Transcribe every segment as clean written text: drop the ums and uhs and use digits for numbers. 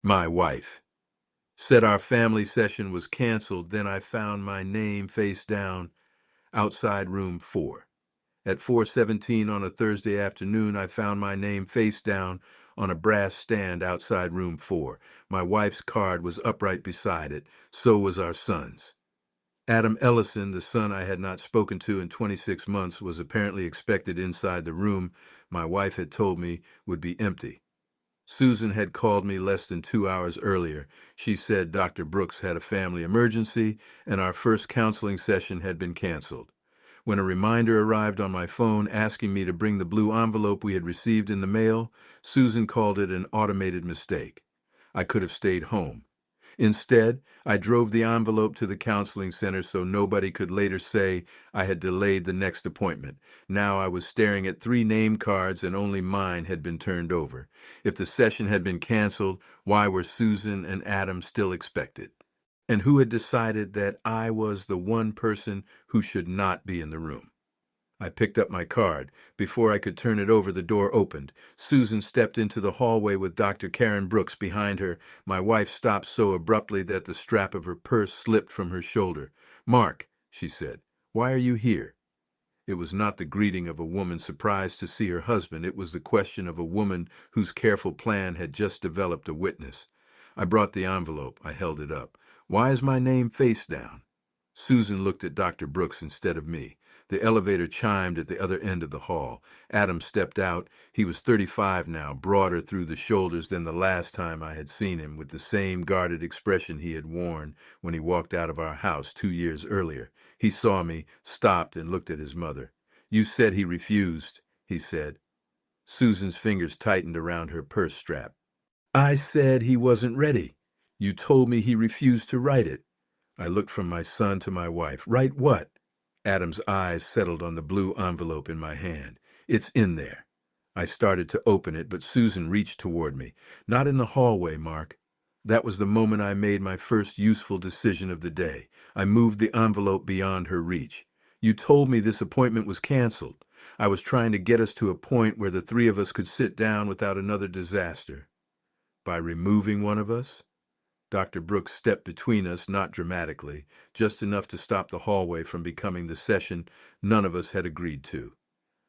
My wife. Said our family session was canceled, then I found my name face down outside room 4. At 4:17 on a Thursday afternoon, I found my name face down on a brass stand outside room 4. My wife's card was upright beside it. So was our son's. Adam Ellison, the son I had not spoken to in 26 months, was apparently expected inside the room my wife had told me would be empty. Susan had called me less than 2 hours earlier. She said Dr. Brooks had a family emergency and our first counseling session had been canceled. When a reminder arrived on my phone asking me to bring the blue envelope we had received in the mail, Susan called it an automated mistake. I could have stayed home. Instead, I drove the envelope to the counseling center so nobody could later say I had delayed the next appointment. Now I was staring at 3 name cards and only mine had been turned over. If the session had been canceled, why were Susan and Adam still expected? And who had decided that I was the one person who should not be in the room? I picked up my card. Before I could turn it over, the door opened. Susan stepped into the hallway with Dr. Karen Brooks behind her. My wife stopped so abruptly that the strap of her purse slipped from her shoulder. "Mark," she said, "why are you here?" It was not the greeting of a woman surprised to see her husband. It was the question of a woman whose careful plan had just developed a witness. I brought the envelope. I held it up. "Why is my name face down?" Susan looked at Dr. Brooks instead of me. The elevator chimed at the other end of the hall. Adam stepped out. He was 35 now, broader through the shoulders than the last time I had seen him, with the same guarded expression he had worn when he walked out of our house 2 years earlier. He saw me, stopped, and looked at his mother. "You said he refused," he said. Susan's fingers tightened around her purse strap. "I said he wasn't ready. You told me he refused to write it." I looked from my son to my wife. "Write what?" Adam's eyes settled on the blue envelope in my hand. "It's in there." I started to open it, but Susan reached toward me. "Not in the hallway, Mark." That was the moment I made my first useful decision of the day. I moved the envelope beyond her reach. "You told me this appointment was canceled. I was trying to get us to a point where the 3 of us could sit down without another disaster." By removing one of us? Dr. Brooks stepped between us, not dramatically, just enough to stop the hallway from becoming the session none of us had agreed to.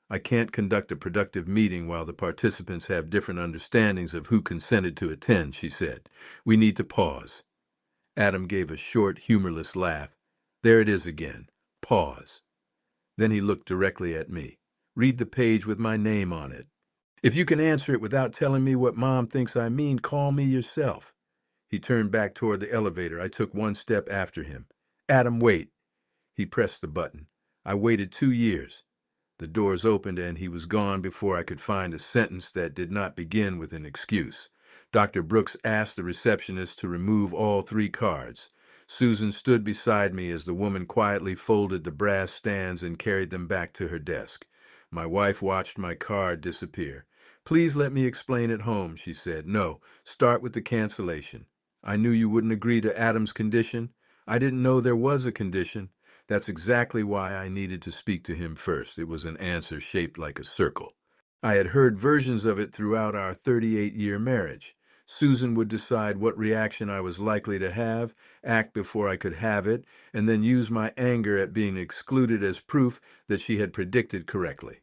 "I can't conduct a productive meeting while the participants have different understandings of who consented to attend," she said. "We need to pause." Adam gave a short, humorless laugh. "There it is again. Pause." Then he looked directly at me. "Read the page with my name on it. If you can answer it without telling me what Mom thinks I mean, call me yourself." He turned back toward the elevator. I took one step after him. "Adam, wait." He pressed the button. I waited 2 years. The doors opened and he was gone before I could find a sentence that did not begin with an excuse. Dr. Brooks asked the receptionist to remove all 3 cards. Susan stood beside me as the woman quietly folded the brass stands and carried them back to her desk. My wife watched my card disappear. "Please let me explain at home," she said. "No, start with the cancellation." "I knew you wouldn't agree to Adam's condition." "I didn't know there was a condition." "That's exactly why I needed to speak to him first." It was an answer shaped like a circle. I had heard versions of it throughout our 38-year marriage. Susan would decide what reaction I was likely to have, act before I could have it, and then use my anger at being excluded as proof that she had predicted correctly.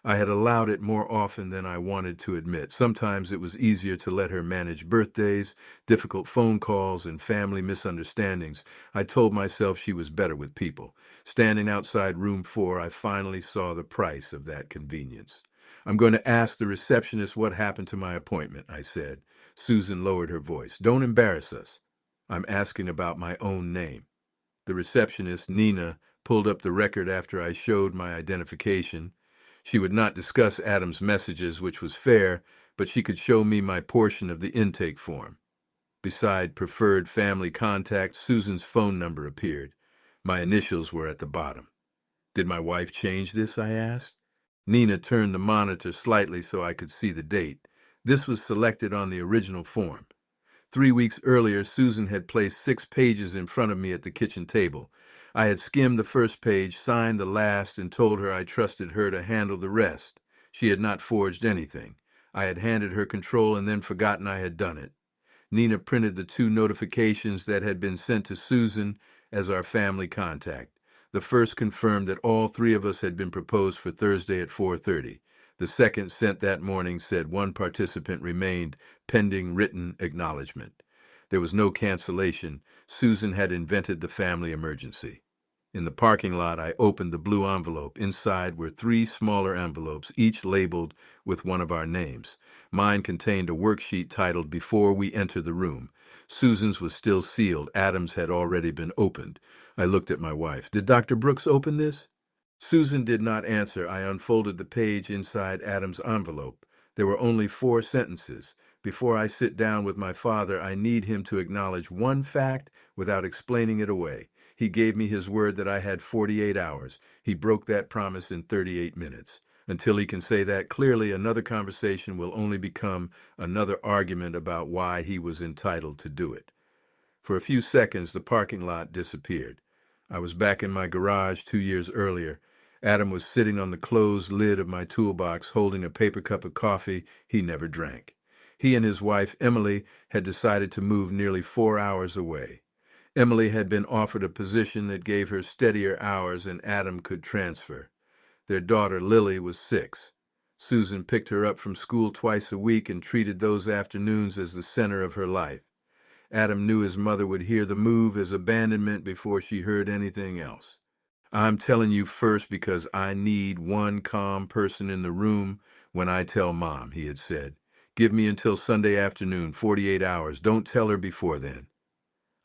I had allowed it more often than I wanted to admit. Sometimes it was easier to let her manage birthdays, difficult phone calls, and family misunderstandings. I told myself she was better with people. Standing outside room 4, I finally saw the price of that convenience. "I'm going to ask the receptionist what happened to my appointment," I said. Susan lowered her voice. "Don't embarrass us." "I'm asking about my own name." The receptionist, Nina, pulled up the record after I showed my identification. She would not discuss Adam's messages, which was fair, but she could show me my portion of the intake form. Beside preferred family contact, Susan's phone number appeared. My initials were at the bottom. "Did my wife change this?" I asked. Nina turned the monitor slightly so I could see the date. This was selected on the original form. 3 weeks earlier, Susan had placed 6 pages in front of me at the kitchen table. I had skimmed the first page, signed the last, and told her I trusted her to handle the rest. She had not forged anything. I had handed her control and then forgotten I had done it. Nina printed the two notifications that had been sent to Susan as our family contact. The first confirmed that all three of us had been proposed for Thursday at 4:30. The second, sent that morning, said one participant remained pending written acknowledgement. There was no cancellation. Susan had invented the family emergency. In the parking lot, I opened the blue envelope. Inside were three smaller envelopes, each labeled with one of our names. Mine contained a worksheet titled "Before We Enter the Room." Susan's was still sealed. Adam's had already been opened. I looked at my wife. "Did Dr. Brooks open this?" Susan did not answer. I unfolded the page inside Adam's envelope. There were only 4 sentences. "Before I sit down with my father, I need him to acknowledge one fact without explaining it away. He gave me his word that I had 48 hours. He broke that promise in 38 minutes. Until he can say that clearly, another conversation will only become another argument about why he was entitled to do it." For a few seconds, the parking lot disappeared. I was back in my garage 2 years earlier. Adam was sitting on the closed lid of my toolbox, holding a paper cup of coffee he never drank. He and his wife, Emily, had decided to move nearly 4 hours away. Emily had been offered a position that gave her steadier hours, and Adam could transfer. Their daughter, Lily, was 6. Susan picked her up from school twice a week and treated those afternoons as the center of her life. Adam knew his mother would hear the move as abandonment before she heard anything else. "I'm telling you first because I need one calm person in the room when I tell Mom," he had said. "Give me until Sunday afternoon, 48 hours. Don't tell her before then."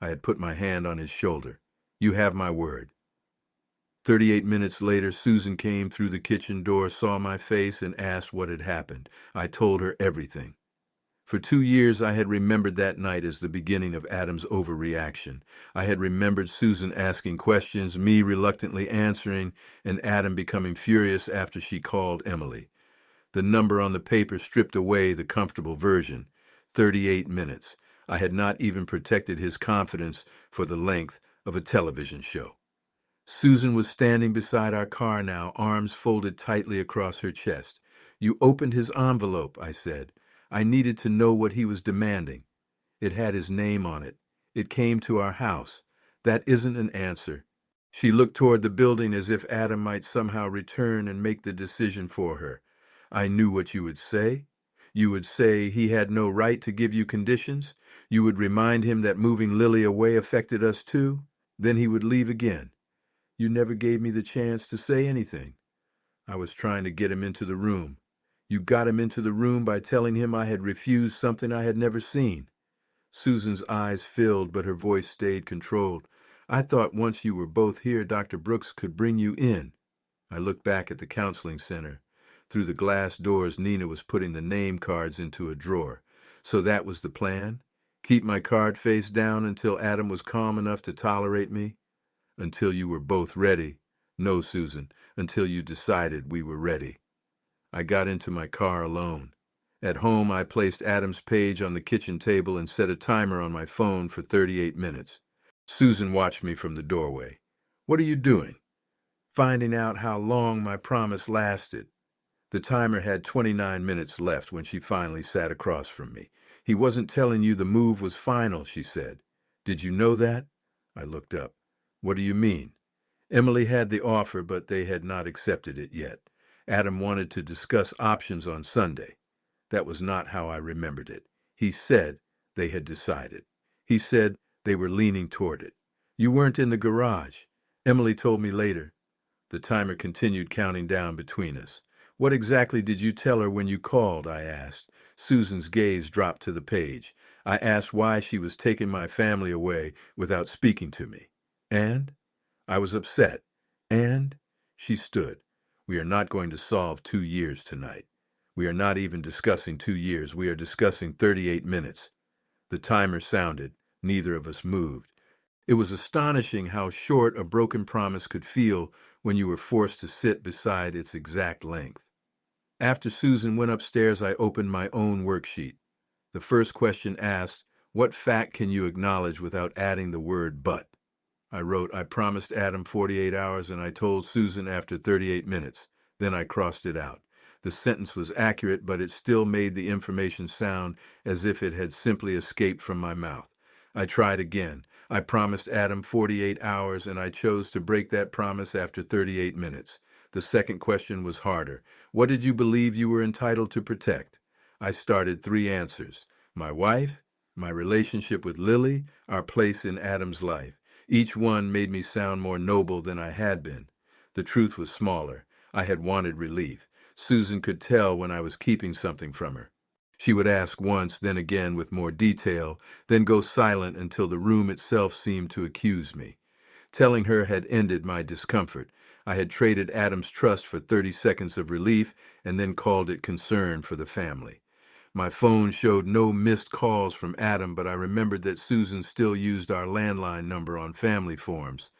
I had put my hand on his shoulder. "You have my word." 38 minutes later, Susan came through the kitchen door, saw my face, and asked what had happened. I told her everything. For 2 years, I had remembered that night as the beginning of Adam's overreaction. I had remembered Susan asking questions, me reluctantly answering, and Adam becoming furious after she called Emily. The number on the paper stripped away the comfortable version. 38 minutes. I had not even protected his confidence for the length of a television show. Susan was standing beside our car now, arms folded tightly across her chest. "You opened his envelope," I said. "I needed to know what he was demanding." "It had his name on it. It came to our house. That isn't an answer." She looked toward the building as if Adam might somehow return and make the decision for her. "I knew what you would say. You would say he had no right to give you conditions. You would remind him that moving Lily away affected us too. Then he would leave again. You never gave me the chance to say anything." "I was trying to get him into the room." "You got him into the room by telling him I had refused something I had never seen." Susan's eyes filled, but her voice stayed controlled. "I thought once you were both here, Dr. Brooks could bring you in." I looked back at the counseling center. Through the glass doors, Nina was putting the name cards into a drawer. So that was the plan? Keep my card face down until Adam was calm enough to tolerate me? "Until you were both ready." "No, Susan, until you decided we were ready." I got into my car alone. At home, I placed Adam's page on the kitchen table and set a timer on my phone for 38 minutes. Susan watched me from the doorway. "What are you doing?" "Finding out how long my promise lasted." The timer had 29 minutes left when she finally sat across from me. "He wasn't telling you the move was final," she said. "Did you know that?" I looked up. "What do you mean?" "Emily had the offer, but they had not accepted it yet. Adam wanted to discuss options on Sunday." That was not how I remembered it. He said they had decided. He said they were leaning toward it. "You weren't in the garage." "Emily told me later." The timer continued counting down between us. "What exactly did you tell her when you called?" I asked. Susan's gaze dropped to the page. "I asked why she was taking my family away without speaking to me." "And?" I was upset. "And?" She stood. "We are not going to solve 2 years tonight. We are not even discussing 2 years. We are discussing 38 minutes. The timer sounded. Neither of us moved. It was astonishing how short a broken promise could feel when you were forced to sit beside its exact length. After Susan went upstairs, I opened my own worksheet. The first question asked, "What fact can you acknowledge without adding the word but?" I wrote, "I promised Adam 48 hours, and I told Susan after 38 minutes. Then I crossed it out. The sentence was accurate, but it still made the information sound as if it had simply escaped from my mouth. I tried again. I promised Adam 48 hours, and I chose to break that promise after 38 minutes. The second question was harder. What did you believe you were entitled to protect? I started three answers. My wife, my relationship with Lily, our place in Adam's life. Each one made me sound more noble than I had been. The truth was smaller. I had wanted relief. Susan could tell when I was keeping something from her. She would ask once, then again with more detail, then go silent until the room itself seemed to accuse me. Telling her had ended my discomfort. I had traded Adam's trust for 30 seconds of relief and then called it concern for the family. My phone showed no missed calls from Adam, but I remembered that Susan still used our landline number on family forms.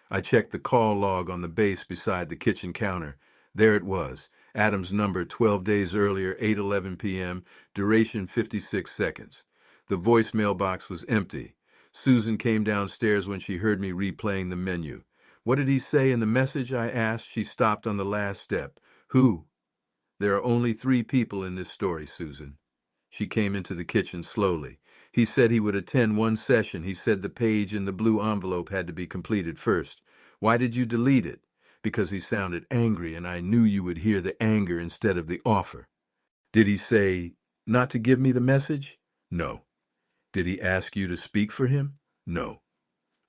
I checked the call log on the base beside the kitchen counter. There it was. Adam's number 12 days earlier, 8:11 p.m., duration 56 seconds. The voicemail box was empty. Susan came downstairs when she heard me replaying the menu. What did he say in the message? I asked. She stopped on the last step. Who? There are only three people in this story, Susan. She came into the kitchen slowly. He said he would attend one session. He said the page in the blue envelope had to be completed first. Why did you delete it? Because he sounded angry, and I knew you would hear the anger instead of the offer. Did he say not to give me the message? No. Did he ask you to speak for him? No.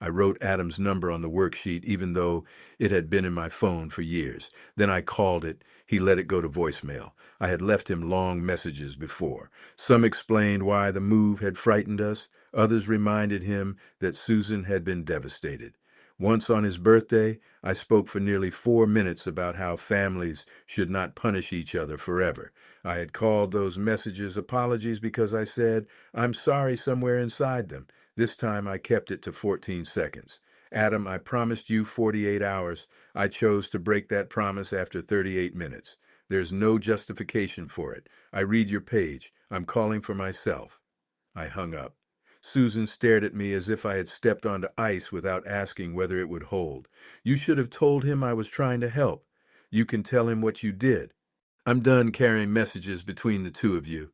I wrote Adam's number on the worksheet, even though it had been in my phone for years. Then I called it. He let it go to voicemail. I had left him long messages before. Some explained why the move had frightened us. Others reminded him that Susan had been devastated. Once on his birthday, I spoke for nearly 4 minutes about how families should not punish each other forever. I had called those messages apologies because I said, I'm sorry somewhere inside them. This time I kept it to 14 seconds. Adam, I promised you 48 hours. I chose to break that promise after 38 minutes. There's no justification for it. I read your page. I'm calling for myself. I hung up. Susan stared at me as if I had stepped onto ice without asking whether it would hold. You should have told him I was trying to help. You can tell him what you did. I'm done carrying messages between the two of you.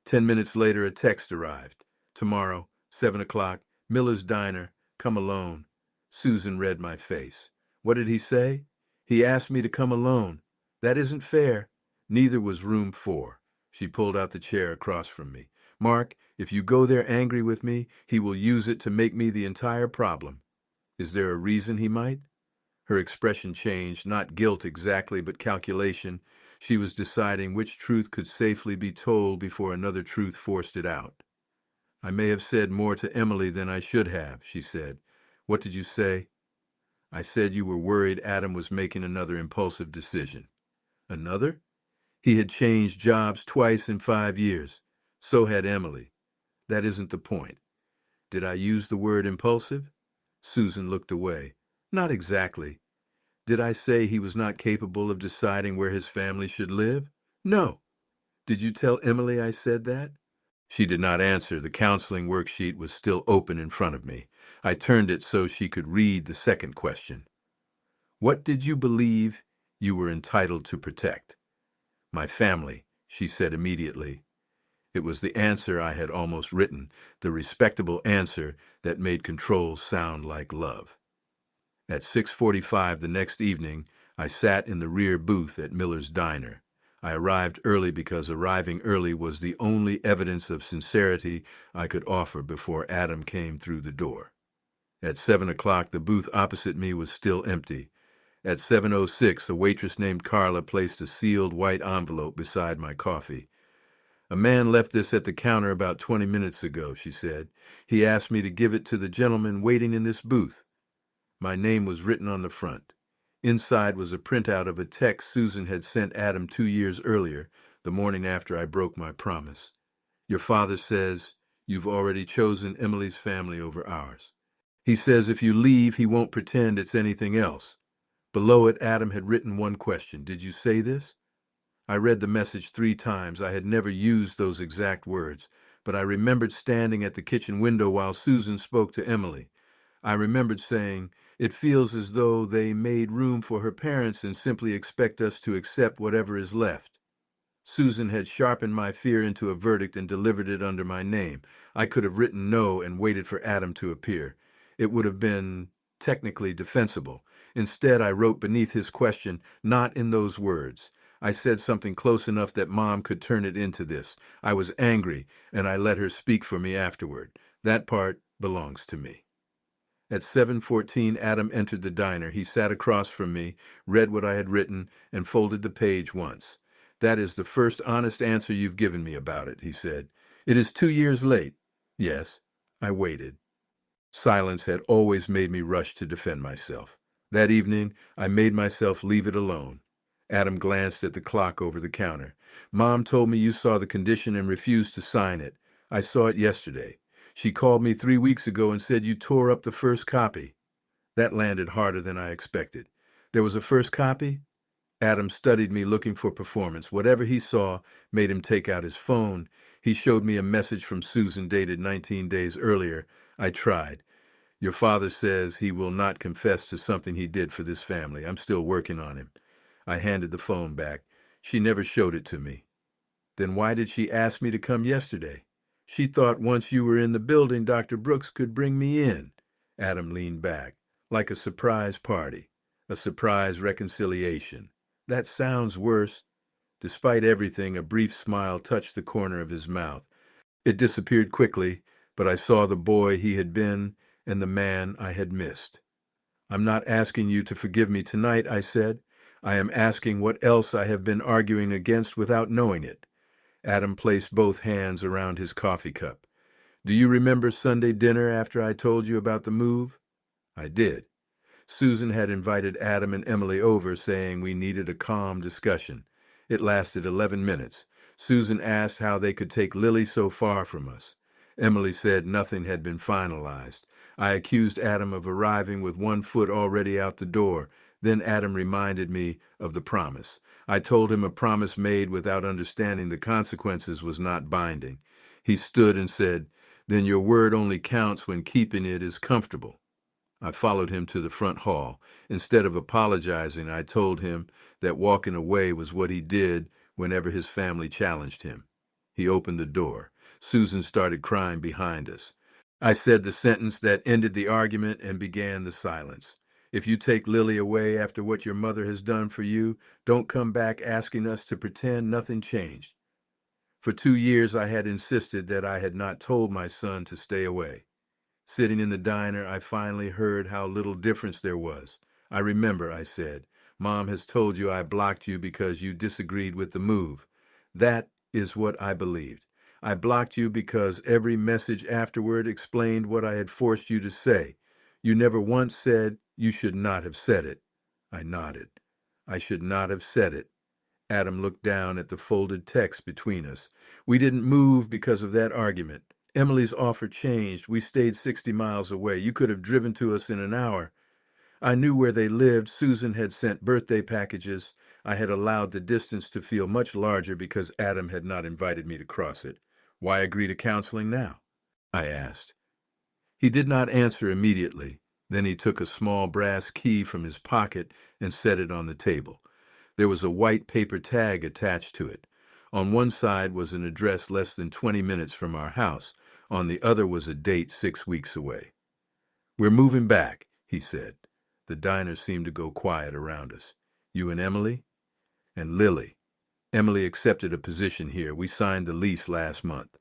10 minutes later, a text arrived. Tomorrow, 7 o'clock, Miller's Diner. Come alone. Susan read my face. What did he say? He asked me to come alone. That isn't fair. Neither was room 4. She pulled out the chair across from me. Mark, if you go there angry with me, he will use it to make me the entire problem. Is there a reason he might? Her expression changed, not guilt exactly, but calculation. She was deciding which truth could safely be told before another truth forced it out. I may have said more to Emily than I should have, she said. What did you say? I said you were worried Adam was making another impulsive decision. Another? He had changed jobs twice in 5 years. So had Emily. That isn't the point. Did I use the word impulsive? Susan looked away. Not exactly. Did I say he was not capable of deciding where his family should live? No. Did you tell Emily I said that? She did not answer. The counseling worksheet was still open in front of me. I turned it so she could read the second question. What did you believe you were entitled to protect? My family, she said immediately. It was the answer I had almost written, the respectable answer that made control sound like love. At 6:45 the next evening, I sat in the rear booth at Miller's Diner. I arrived early because arriving early was the only evidence of sincerity I could offer before Adam came through the door. At 7 o'clock, the booth opposite me was still empty. At 7:06, a waitress named Carla placed a sealed white envelope beside my coffee. A man left this at the counter about 20 minutes ago, she said. He asked me to give it to the gentleman waiting in this booth. My name was written on the front. Inside was a printout of a text Susan had sent Adam 2 years earlier, the morning after I broke my promise. Your father says you've already chosen Emily's family over ours. He says if you leave, he won't pretend it's anything else. Below it, Adam had written one question. Did you say this? I read the message 3 times. I had never used those exact words, but I remembered standing at the kitchen window while Susan spoke to Emily. I remembered saying, it feels as though they made room for her parents and simply expect us to accept whatever is left. Susan had sharpened my fear into a verdict and delivered it under my name. I could have written no and waited for Adam to appear. It would have been technically defensible. Instead, I wrote beneath his question, not in those words. I said something close enough that Mom could turn it into this. I was angry, and I let her speak for me afterward. That part belongs to me. At 7:14, Adam entered the diner. He sat across from me, read what I had written, and folded the page once. "That is the first honest answer you've given me about it," he said. "It is 2 years late." "Yes." I waited. Silence had always made me rush to defend myself. That evening, I made myself leave it alone. Adam glanced at the clock over the counter. "Mom told me you saw the condition and refused to sign it. I saw it yesterday. She called me 3 weeks ago and said you tore up the first copy." That landed harder than I expected. "There was a first copy?" Adam studied me, looking for performance. Whatever he saw made him take out his phone. He showed me a message from Susan dated 19 days earlier. I tried. "Your father says he will not confess to something he did for this family. I'm still working on him." I handed the phone back. "She never showed it to me." "Then why did she ask me to come yesterday?" "She thought once you were in the building, Dr. Brooks could bring me in." Adam leaned back. "Like a surprise party. A surprise reconciliation. That sounds worse." Despite everything, a brief smile touched the corner of his mouth. It disappeared quickly, but I saw the boy he had been and the man I had missed. "I'm not asking you to forgive me tonight," I said. "I am asking what else I have been arguing against without knowing it." Adam placed both hands around his coffee cup. "Do you remember Sunday dinner after I told you about the move?" I did. Susan had invited Adam and Emily over, saying we needed a calm discussion. It lasted 11 minutes. Susan asked how they could take Lily so far from us. Emily said nothing had been finalized. I accused Adam of arriving with one foot already out the door. Then Adam reminded me of the promise. I told him a promise made without understanding the consequences was not binding. He stood and said, "Then your word only counts when keeping it is comfortable." I followed him to the front hall. Instead of apologizing, I told him that walking away was what he did whenever his family challenged him. He opened the door. Susan started crying behind us. I said the sentence that ended the argument and began the silence. "If you take Lily away after what your mother has done for you, don't come back asking us to pretend nothing changed." For 2 years I had insisted that I had not told my son to stay away. Sitting in the diner, I finally heard how little difference there was. "I remember," I said. "Mom has told you I blocked you because you disagreed with the move." That is what I believed. I blocked you because every message afterward explained what I had forced you to say. You never once said you should not have said it. I nodded. "I should not have said it." Adam looked down at the folded text between us. "We didn't move because of that argument. Emily's offer changed. We stayed 60 miles away. You could have driven to us in an hour. I knew where they lived. Susan had sent birthday packages. I had allowed the distance to feel much larger because Adam had not invited me to cross it. Why agree to counseling now?" I asked. He did not answer immediately. Then he took a small brass key from his pocket and set it on the table. There was a white paper tag attached to it. On one side was an address less than 20 minutes from our house. On the other was a date 6 weeks away. "We're moving back," he said. The diner seemed to go quiet around us. "You and Emily?" "And Lily. Emily accepted a position here. We signed the lease last month."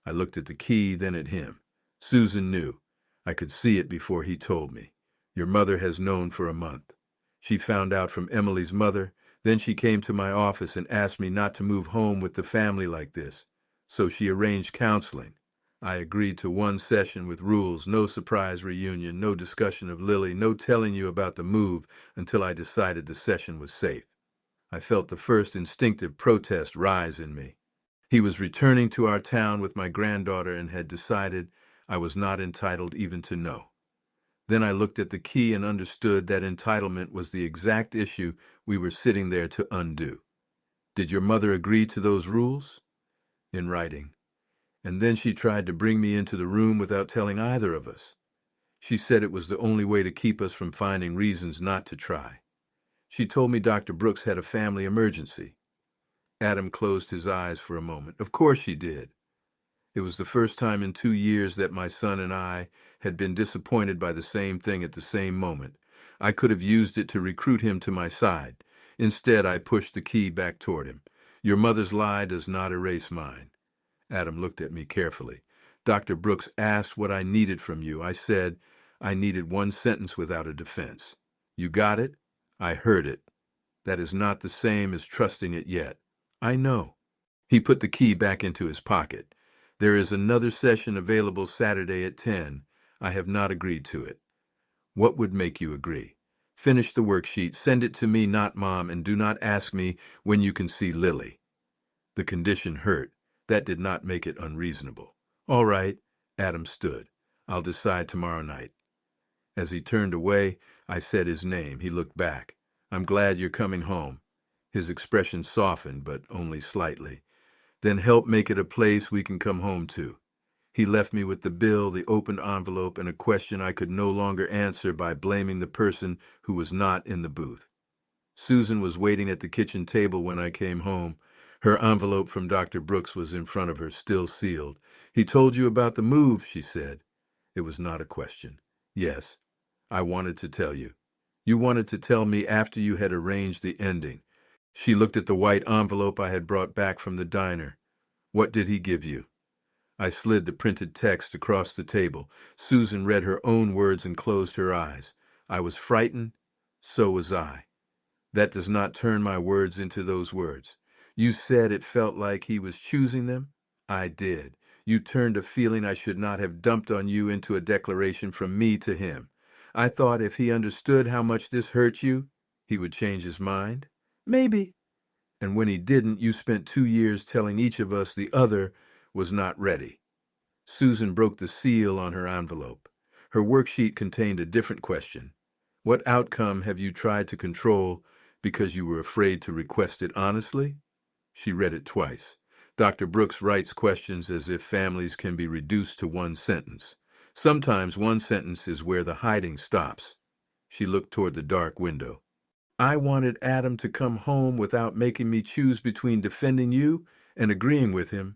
I looked at the key, then at him. "Susan knew. I could see it before he told me. Your mother has known for a month. She found out from Emily's mother. Then she came to my office and asked me not to move home with the family like this. So she arranged counseling. I agreed to one session with rules, no surprise reunion, no discussion of Lily, no telling you about the move until I decided the session was safe." I felt the first instinctive protest rise in me. He was returning to our town with my granddaughter and had decided I was not entitled even to know. Then I looked at the key and understood that entitlement was the exact issue we were sitting there to undo. "Did your mother agree to those rules?" "In writing. And then she tried to bring me into the room without telling either of us. She said it was the only way to keep us from finding reasons not to try. She told me Dr. Brooks had a family emergency." Adam closed his eyes for a moment. Of course she did. It was the first time in 2 years that my son and I had been disappointed by the same thing at the same moment. I could have used it to recruit him to my side. Instead, I pushed the key back toward him. Your mother's lie does not erase mine. Adam looked at me carefully. Dr. Brooks asked what I needed from you. I said I needed one sentence without a defense. You got it? I heard it. That is not the same as trusting it yet. I know. He put the key back into his pocket. There is another session available Saturday at 10. I have not agreed to it. What would make you agree? Finish the worksheet, send it to me, not Mom, and do not ask me when you can see Lily. The condition hurt. That did not make it unreasonable. All right, Adam stood. I'll decide tomorrow night. As he turned away, I said his name. He looked back. I'm glad you're coming home. His expression softened, but only slightly. Then help make it a place we can come home to. He left me with the bill, the opened envelope, and a question I could no longer answer by blaming the person who was not in the booth. Susan was waiting at the kitchen table when I came home. Her envelope from Dr. Brooks was in front of her, still sealed. He told you about the move, she said. It was not a question. Yes, I wanted to tell you. You wanted to tell me after you had arranged the ending. She looked at the white envelope I had brought back from the diner. What did he give you? I slid the printed text across the table. Susan read her own words and closed her eyes. I was frightened. So was I. That does not turn my words into those words. You said it felt like he was choosing them? I did. You turned a feeling I should not have dumped on you into a declaration from me to him. I thought if he understood how much this hurt you, he would change his mind. Maybe. And when he didn't, you spent 2 years telling each of us the other was not ready. Susan broke the seal on her envelope. Her worksheet contained a different question. What outcome have you tried to control because you were afraid to request it honestly? She read it twice. Dr. Brooks writes questions as if families can be reduced to one sentence. Sometimes one sentence is where the hiding stops. She looked toward the dark window. I wanted Adam to come home without making me choose between defending you and agreeing with him.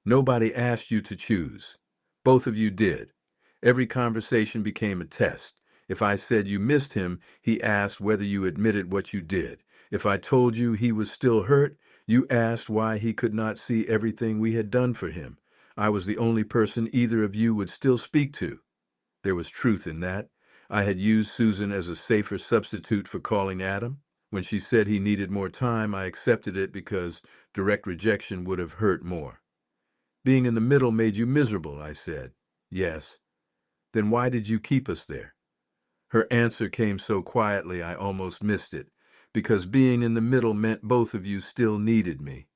Nobody asked you to choose. Both of you did. Every conversation became a test. If I said you missed him, he asked whether you admitted what you did. If I told you he was still hurt, you asked why he could not see everything we had done for him. I was the only person either of you would still speak to. There was truth in that. I had used Susan as a safer substitute for calling Adam. When she said he needed more time, I accepted it because direct rejection would have hurt more. Being in the middle made you miserable, I said. Yes. Then why did you keep us there? Her answer came so quietly I almost missed it. Because being in the middle meant both of you still needed me.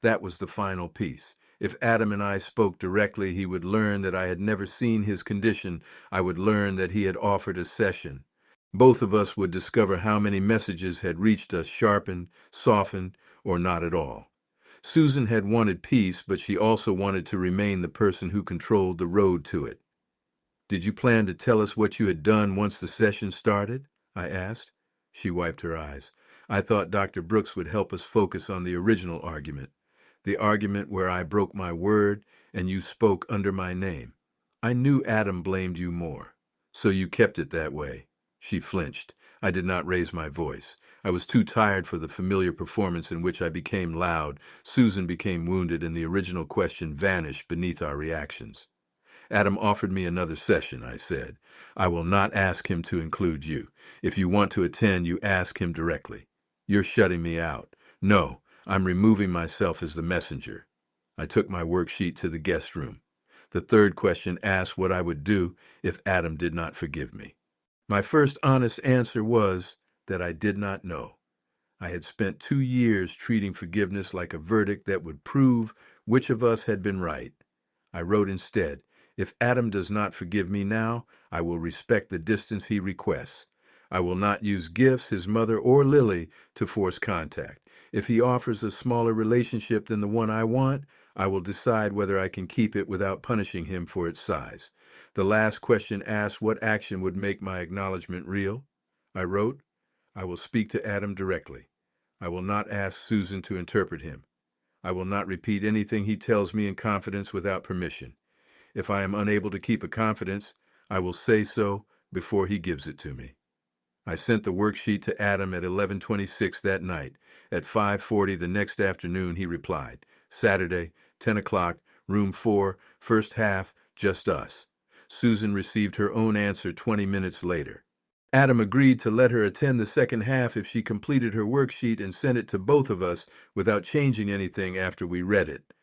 That was the final piece. If Adam and I spoke directly, he would learn that I had never seen his condition. I would learn that he had offered a session. Both of us would discover how many messages had reached us sharpened, softened, or not at all. Susan had wanted peace, but she also wanted to remain the person who controlled the road to it. Did you plan to tell us what you had done once the session started? I asked. She wiped her eyes. I thought Dr. Brooks would help us focus on the original argument. The argument where I broke my word and you spoke under my name. I knew Adam blamed you more. So you kept it that way. She flinched. I did not raise my voice. I was too tired for the familiar performance in which I became loud, Susan became wounded, and the original question vanished beneath our reactions. Adam offered me another session, I said. I will not ask him to include you. If you want to attend, you ask him directly. You're shutting me out. No, I'm removing myself as the messenger. I took my worksheet to the guest room. The third question asked what I would do if Adam did not forgive me. My first honest answer was that I did not know. I had spent 2 years treating forgiveness like a verdict that would prove which of us had been right. I wrote instead, if Adam does not forgive me now, I will respect the distance he requests. I will not use gifts, his mother, or Lily to force contact. If he offers a smaller relationship than the one I want, I will decide whether I can keep it without punishing him for its size. The last question asked what action would make my acknowledgement real. I wrote, I will speak to Adam directly. I will not ask Susan to interpret him. I will not repeat anything he tells me in confidence without permission. If I am unable to keep a confidence, I will say so before he gives it to me. I sent the worksheet to Adam at 11:26 that night. At 5:40 the next afternoon he replied, Saturday, 10 o'clock, room 4, first half, just us. Susan received her own answer 20 minutes later. Adam agreed to let her attend the second half if she completed her worksheet and sent it to both of us without changing anything after we read it.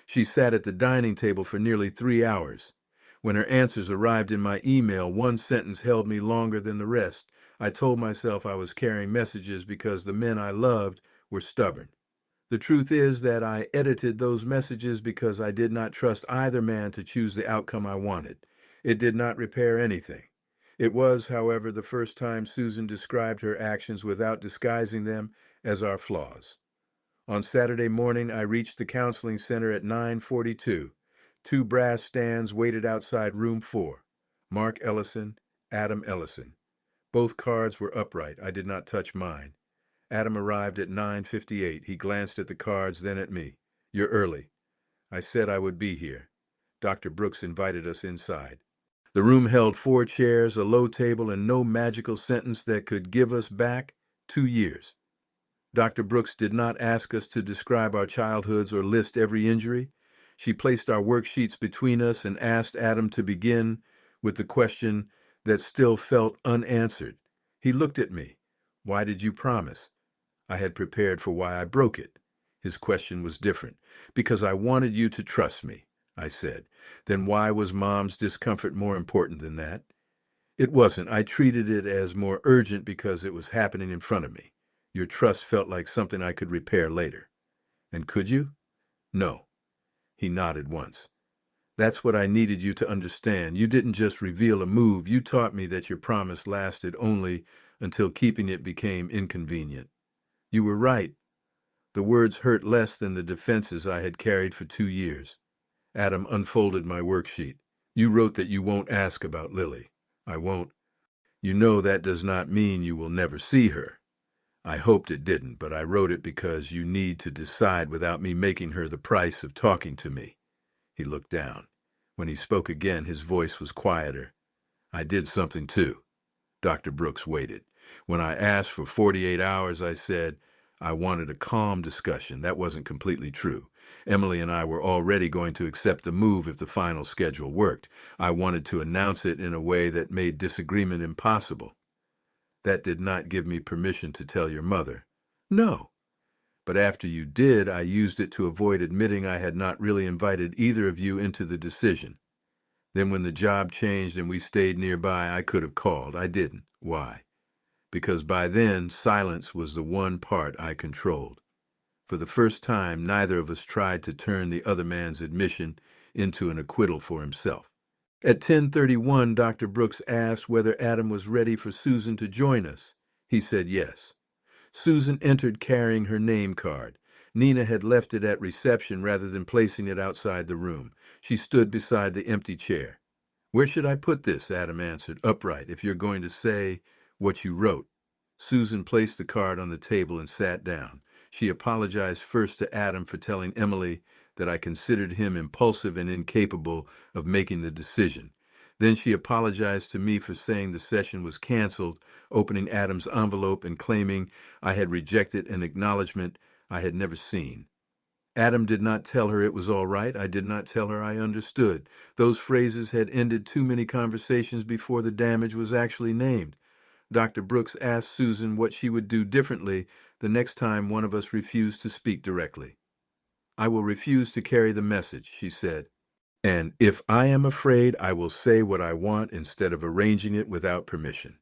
She sat at the dining table for nearly 3 hours. When her answers arrived in my email, one sentence held me longer than the rest. I told myself I was carrying messages because the men I loved were stubborn. The truth is that I edited those messages because I did not trust either man to choose the outcome I wanted. It did not repair anything. It was, however, the first time Susan described her actions without disguising them as our flaws. On Saturday morning, I reached the counseling center at 9:42. Two brass stands waited outside room 4. Mark Ellison, Adam Ellison. Both cards were upright. I did not touch mine. Adam arrived at 9:58. He glanced at the cards, then at me. You're early. I said I would be here. Dr. Brooks invited us inside. The room held 4 chairs, a low table, and no magical sentence that could give us back 2 years. Dr. Brooks did not ask us to describe our childhoods or list every injury. She placed our worksheets between us and asked Adam to begin with the question that still felt unanswered. He looked at me. Why did you promise? I had prepared for why I broke it. His question was different. Because I wanted you to trust me, I said. Then why was Mom's discomfort more important than that? It wasn't. I treated it as more urgent because it was happening in front of me. Your trust felt like something I could repair later. And could you? No. He nodded once. That's what I needed you to understand. You didn't just reveal a move. You taught me that your promise lasted only until keeping it became inconvenient. You were right. The words hurt less than the defenses I had carried for 2 years. Adam unfolded my worksheet. You wrote that you won't ask about Lily. I won't. You know that does not mean you will never see her. I hoped it didn't, but I wrote it because you need to decide without me making her the price of talking to me. He looked down. When he spoke again, his voice was quieter. I did something too. Dr. Brooks waited. When I asked for 48 hours, I said I wanted a calm discussion. That wasn't completely true. Emily and I were already going to accept the move if the final schedule worked. I wanted to announce it in a way that made disagreement impossible. That did not give me permission to tell your mother. No. But after you did, I used it to avoid admitting I had not really invited either of you into the decision. Then when the job changed and we stayed nearby, I could have called. I didn't. Why? Because by then, silence was the one part I controlled. For the first time, neither of us tried to turn the other man's admission into an acquittal for himself. At 10:31, Dr. Brooks asked whether Adam was ready for Susan to join us. He said yes. Susan entered carrying her name card. Nina had left it at reception rather than placing it outside the room. She stood beside the empty chair. Where should I put this? Adam answered. Upright, if you're going to say what you wrote. Susan placed the card on the table and sat down. She apologized first to Adam for telling Emily that I considered him impulsive and incapable of making the decision. Then she apologized to me for saying the session was canceled, opening Adam's envelope and claiming I had rejected an acknowledgement I had never seen. Adam did not tell her it was all right. I did not tell her I understood. Those phrases had ended too many conversations before the damage was actually named. Dr. Brooks asked Susan what she would do differently the next time one of us refused to speak directly. I will refuse to carry the message, she said. And if I am afraid, I will say what I want instead of arranging it without permission.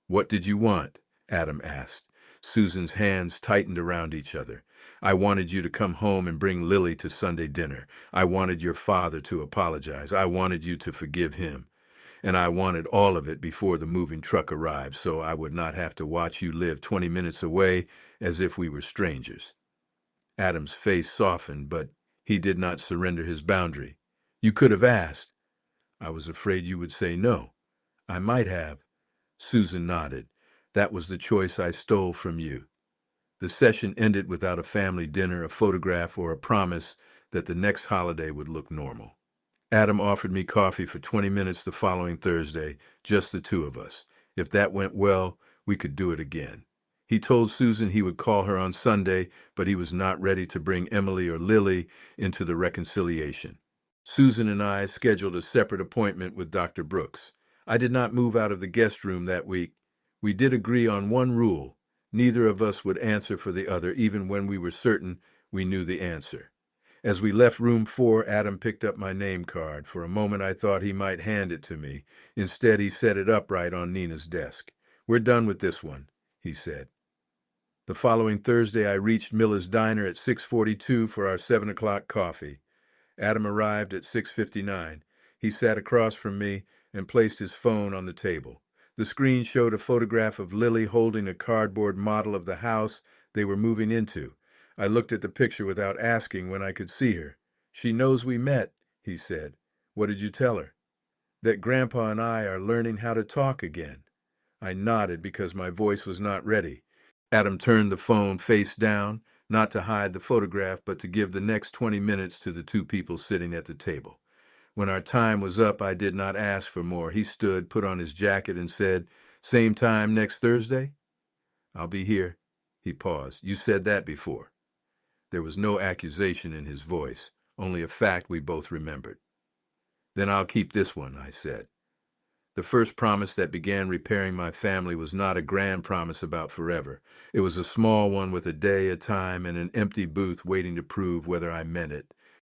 What did you want? Adam asked. Susan's hands tightened around each other. I wanted you to come home and bring Lily to Sunday dinner. I wanted your father to apologize. I wanted you to forgive him. And I wanted all of it before the moving truck arrived, so I would not have to watch you live 20 minutes away as if we were strangers. Adam's face softened, but he did not surrender his boundary. You could have asked. I was afraid you would say no. I might have. Susan nodded. That was the choice I stole from you. The session ended without a family dinner, a photograph, or a promise that the next holiday would look normal. Adam offered me coffee for 20 minutes the following Thursday, just the two of us. If that went well, we could do it again. He told Susan he would call her on Sunday, but he was not ready to bring Emily or Lily into the reconciliation. Susan and I scheduled a separate appointment with Dr. Brooks. I did not move out of the guest room that week. We did agree on one rule. Neither of us would answer for the other, even when we were certain we knew the answer. As we left room 4, Adam picked up my name card. For a moment, I thought he might hand it to me. Instead, he set it upright on Nina's desk. "We're done with this one," he said. The following Thursday, I reached Miller's Diner at 6:42 for our 7 o'clock coffee. Adam arrived at 6:59. He sat across from me and placed his phone on the table. The screen showed a photograph of Lily holding a cardboard model of the house they were moving into. I looked at the picture without asking when I could see her. "She knows we met," he said. "What did you tell her?" "That Grandpa and I are learning how to talk again." I nodded because my voice was not ready. Adam turned the phone face down, not to hide the photograph, but to give the next 20 minutes to the two people sitting at the table. When our time was up, I did not ask for more. He stood, put on his jacket, and said, "Same time next Thursday?" "I'll be here." He paused. "You said that before." There was no accusation in his voice, only a fact we both remembered. "Then I'll keep this one," I said. The first promise that began repairing my family was not a grand promise about forever. It was a small one with a day, a time, and an empty booth waiting to prove whether I meant it.